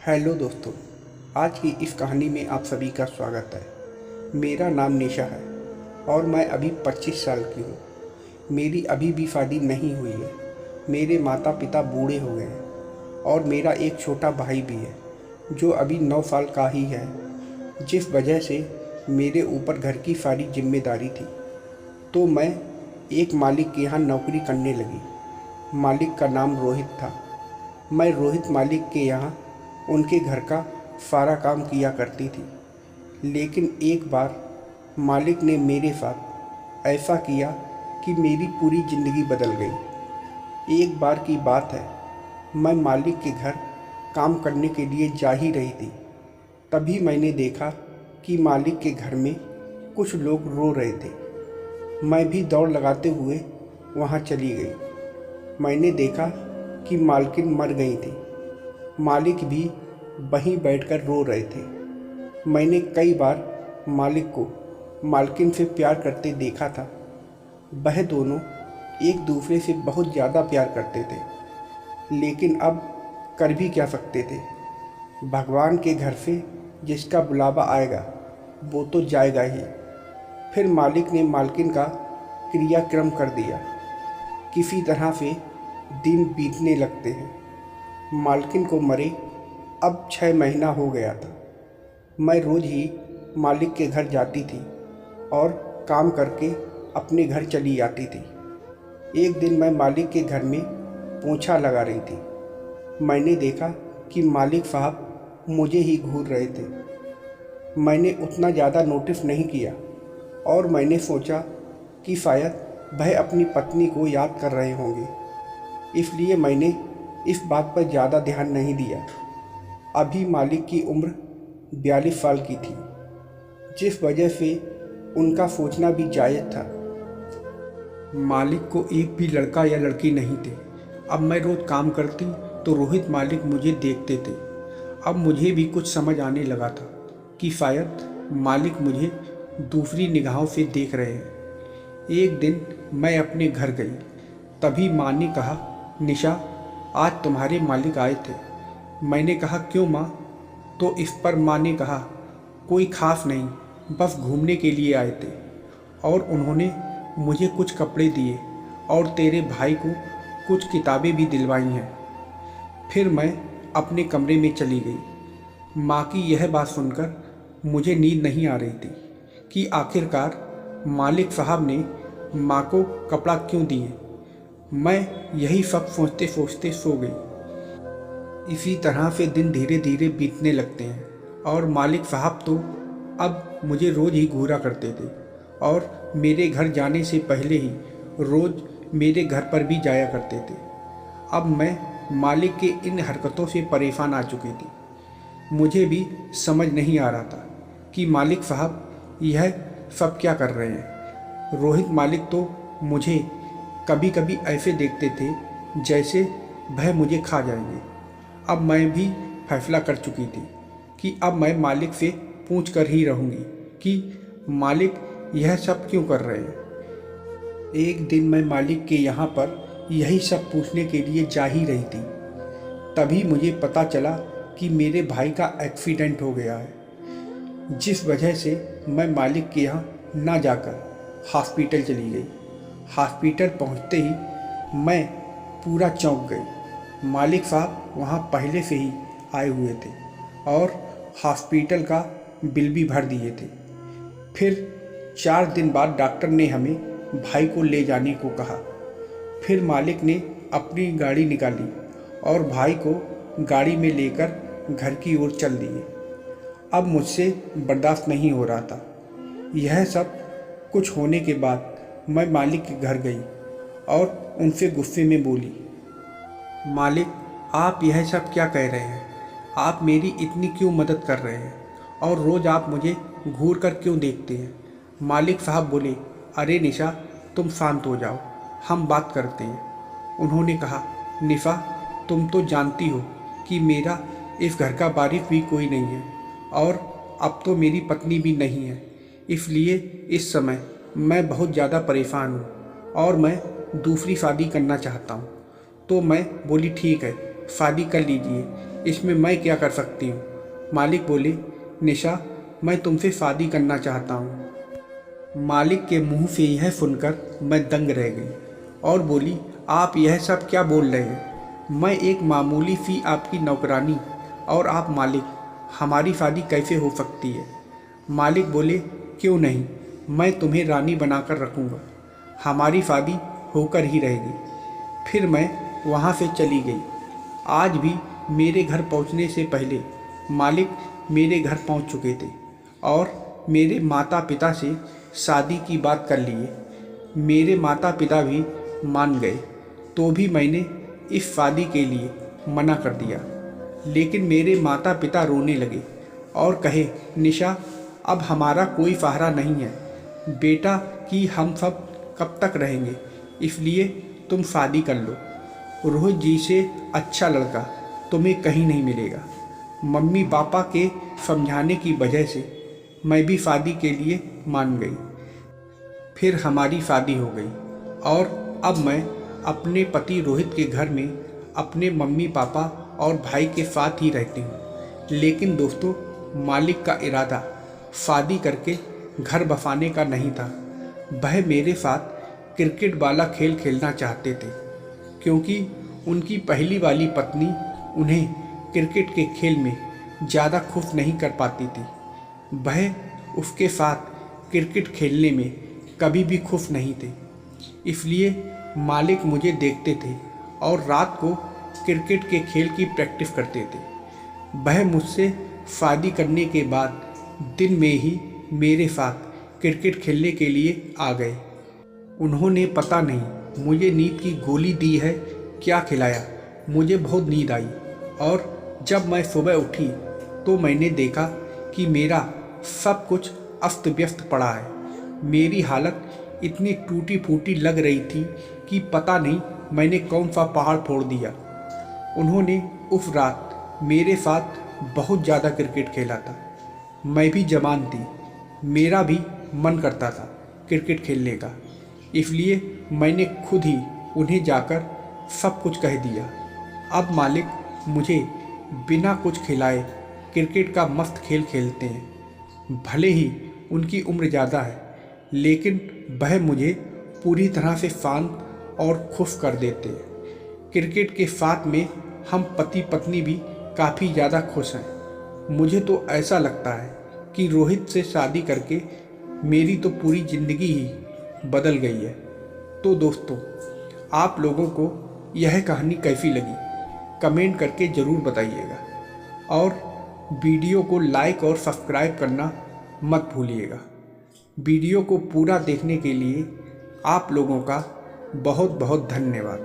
Hello दोस्तों, आज की इस कहानी में आप सभी का स्वागत है। मेरा नाम निशा है और मैं अभी 25 साल की हूँ। मेरी अभी भी शादी नहीं हुई है। मेरे माता पिता बूढ़े हो गए हैं और मेरा एक छोटा भाई भी है जो अभी 9 साल का ही है, जिस वजह से मेरे ऊपर घर की सारी जिम्मेदारी थी। तो मैं एक मालिक के यहाँ नौकरी करने लगी। मालिक का नाम रोहित था। मैं रोहित मालिक के यहाँ उनके घर का सारा काम किया करती थी। लेकिन एक बार मालिक ने मेरे साथ ऐसा किया कि मेरी पूरी ज़िंदगी बदल गई। एक बार की बात है, मैं मालिक के घर काम करने के लिए जा ही रही थी। तभी मैंने देखा कि मालिक के घर में कुछ लोग रो रहे थे। मैं भी दौड़ लगाते हुए वहाँ चली गई। मैंने देखा कि मालकिन मर गई थी। मालिक भी वहीं बैठकर रो रहे थे। मैंने कई बार मालिक को मालकिन से प्यार करते देखा था। वह दोनों एक दूसरे से बहुत ज़्यादा प्यार करते थे, लेकिन अब कर भी क्या सकते थे। भगवान के घर से जिसका बुलावा आएगा वो तो जाएगा ही। फिर मालिक ने मालकिन का क्रियाक्रम कर दिया। किसी तरह से दिन बीतने लगते हैं। मालकिन को मरे अब 6 महीना हो गया था। मैं रोज़ ही मालिक के घर जाती थी और काम करके अपने घर चली आती थी। एक दिन मैं मालिक के घर में पोंछा लगा रही थी। मैंने देखा कि मालिक साहब मुझे ही घूर रहे थे। मैंने उतना ज़्यादा नोटिस नहीं किया और मैंने सोचा कि शायद वह अपनी पत्नी को याद कर रहे होंगे, इसलिए मैंने इस बात पर ज़्यादा ध्यान नहीं दिया। अभी मालिक की उम्र 42 साल की थी, जिस वजह से उनका सोचना भी जायज़ था। मालिक को एक भी लड़का या लड़की नहीं थे। अब मैं रोज़ काम करती तो रोहित मालिक मुझे देखते थे। अब मुझे भी कुछ समझ आने लगा था कि शायद मालिक मुझे दूसरी निगाहों से देख रहे हैं। एक दिन मैं अपने घर गई, तभी माँ ने कहा, निशा, आज तुम्हारे मालिक आए थे। मैंने कहा, क्यों माँ? तो इस पर माँ ने कहा, कोई खास नहीं, बस घूमने के लिए आए थे और उन्होंने मुझे कुछ कपड़े दिए और तेरे भाई को कुछ किताबें भी दिलवाई हैं। फिर मैं अपने कमरे में चली गई। माँ की यह बात सुनकर मुझे नींद नहीं आ रही थी कि आखिरकार मालिक साहब ने माँ को कपड़ा क्यों दिए। मैं यही सब सोचते सोचते सो गई। इसी तरह से दिन धीरे धीरे बीतने लगते हैं और मालिक साहब तो अब मुझे रोज़ ही घूरा करते थे और मेरे घर जाने से पहले ही रोज़ मेरे घर पर भी जाया करते थे। अब मैं मालिक के इन हरकतों से परेशान आ चुकी थी। मुझे भी समझ नहीं आ रहा था कि मालिक साहब यह सब क्या कर रहे हैं। रोहित मालिक तो मुझे कभी कभी ऐसे देखते थे जैसे वह मुझे खा जाएंगे। अब मैं भी फैसला कर चुकी थी कि अब मैं मालिक से पूछ कर ही रहूँगी कि मालिक यह सब क्यों कर रहे हैं। एक दिन मैं मालिक के यहाँ पर यही सब पूछने के लिए जा ही रही थी। तभी मुझे पता चला कि मेरे भाई का एक्सीडेंट हो गया है, जिस वजह से मैं मालिक के यहाँ ना जाकर हॉस्पिटल चली गई। हॉस्पिटल पहुँचते ही मैं पूरा चौंक गई। मालिक साहब वहाँ पहले से ही आए हुए थे और हॉस्पिटल का बिल भी भर दिए थे। फिर 4 दिन बाद डॉक्टर ने हमें भाई को ले जाने को कहा। फिर मालिक ने अपनी गाड़ी निकाली और भाई को गाड़ी में लेकर घर की ओर चल दिए। अब मुझसे बर्दाश्त नहीं हो रहा था। यह सब कुछ होने के बाद मैं मालिक के घर गई और उनसे गुस्से में बोली, मालिक, आप यह सब क्या कह रहे हैं? आप मेरी इतनी क्यों मदद कर रहे हैं और रोज़ आप मुझे घूर कर क्यों देखते हैं? मालिक साहब बोले, अरे निशा, तुम शांत हो जाओ, हम बात करते हैं। उन्होंने कहा, निशा, तुम तो जानती हो कि मेरा इस घर का वारिस भी कोई नहीं है और अब तो मेरी पत्नी भी नहीं है, इसलिए इस समय मैं बहुत ज़्यादा परेशान हूँ और मैं दूसरी शादी करना चाहता हूँ। तो मैं बोली, ठीक है, शादी कर लीजिए, इसमें मैं क्या कर सकती हूँ। मालिक बोले, निशा मैं तुमसे शादी करना चाहता हूँ। मालिक के मुंह से यह सुनकर मैं दंग रह गई और बोली, आप यह सब क्या बोल रहे हैं। मैं एक मामूली सी आपकी नौकरानी और आप मालिक, हमारी शादी कैसे हो सकती है। मालिक बोले, क्यों नहीं, मैं तुम्हें रानी बनाकर रखूँगा, हमारी शादी होकर ही रहेगी। फिर मैं वहाँ से चली गई। आज भी मेरे घर पहुँचने से पहले मालिक मेरे घर पहुँच चुके थे और मेरे माता पिता से शादी की बात कर लिए। मेरे माता पिता भी मान गए, तो भी मैंने इस शादी के लिए मना कर दिया। लेकिन मेरे माता पिता रोने लगे और कहे, निशा अब हमारा कोई सहारा नहीं है बेटा, कि हम सब कब तक रहेंगे, इसलिए तुम शादी कर लो। रोहित जी से अच्छा लड़का तुम्हें कहीं नहीं मिलेगा। मम्मी पापा के समझाने की वजह से मैं भी शादी के लिए मान गई। फिर हमारी शादी हो गई और अब मैं अपने पति रोहित के घर में अपने मम्मी पापा और भाई के साथ ही रहती हूँ। लेकिन दोस्तों, मालिक का इरादा शादी करके घर बसाने का नहीं था। वह मेरे साथ क्रिकेट वाला खेल खेलना चाहते थे, क्योंकि उनकी पहली वाली पत्नी उन्हें क्रिकेट के खेल में ज़्यादा खुश नहीं कर पाती थी। वह उसके साथ क्रिकेट खेलने में कभी भी खुश नहीं थे। इसलिए मालिक मुझे देखते थे और रात को क्रिकेट के खेल की प्रैक्टिस करते थे। वह मुझसे शादी करने के बाद दिन में ही मेरे साथ क्रिकेट खेलने के लिए आ गए। उन्होंने पता नहीं मुझे नींद की गोली दी है क्या खिलाया। मुझे बहुत नींद आई और जब मैं सुबह उठी तो मैंने देखा कि मेरा सब कुछ अस्त व्यस्त पड़ा है। मेरी हालत इतनी टूटी फूटी लग रही थी कि पता नहीं मैंने कौन सा पहाड़ फोड़ दिया। उन्होंने उस रात मेरे साथ बहुत ज़्यादा क्रिकेट खेला था। मैं भी जवान थी, मेरा भी मन करता था क्रिकेट खेलने का, इसलिए मैंने खुद ही उन्हें जाकर सब कुछ कह दिया। अब मालिक मुझे बिना कुछ खिलाए क्रिकेट का मस्त खेल खेलते हैं। भले ही उनकी उम्र ज़्यादा है, लेकिन वह मुझे पूरी तरह से शांत और खुश कर देते हैं। क्रिकेट के साथ में हम पति पत्नी भी काफ़ी ज़्यादा खुश हैं। मुझे तो ऐसा लगता है कि रोहित से शादी करके मेरी तो पूरी ज़िंदगी ही बदल गई है। तो दोस्तों, आप लोगों को यह कहानी कैसी लगी कमेंट करके ज़रूर बताइएगा और वीडियो को लाइक और सब्सक्राइब करना मत भूलिएगा। वीडियो को पूरा देखने के लिए आप लोगों का बहुत बहुत धन्यवाद।